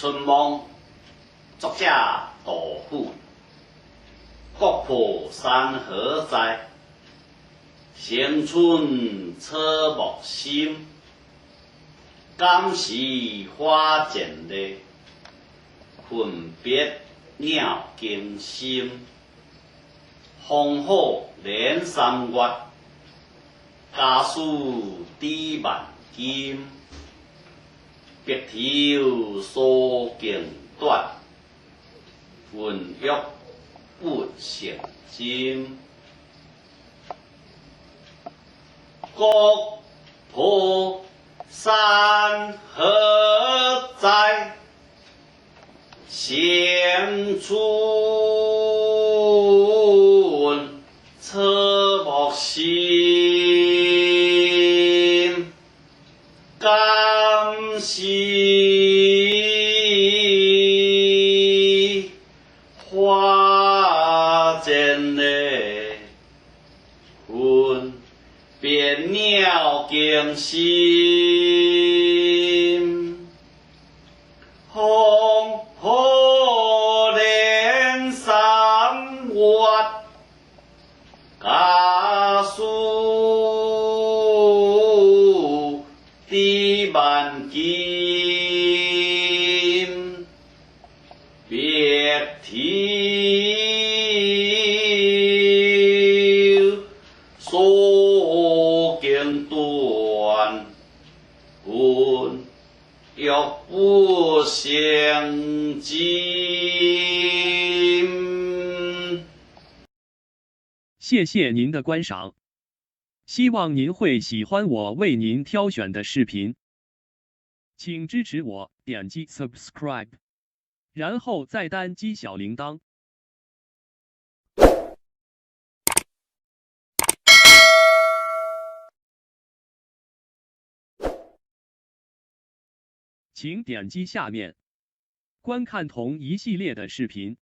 春梦，作者杜甫。国破山河在，城春草木深。感时花渐绿，困别鸟惊心。烽火连三月，家书抵万金。白头搔更短，浑欲不成金。国破山河在，城春草木深。感时花渐绿，困别鸟惊心。烽火连三月，家书抵万金。白头搔更短，浑欲不成金。谢谢您的观赏，希望您会喜欢我为您挑选的视频。请支持我，点击 subscribe， 然后再单击小铃铛。请点击下面观看同一系列的视频。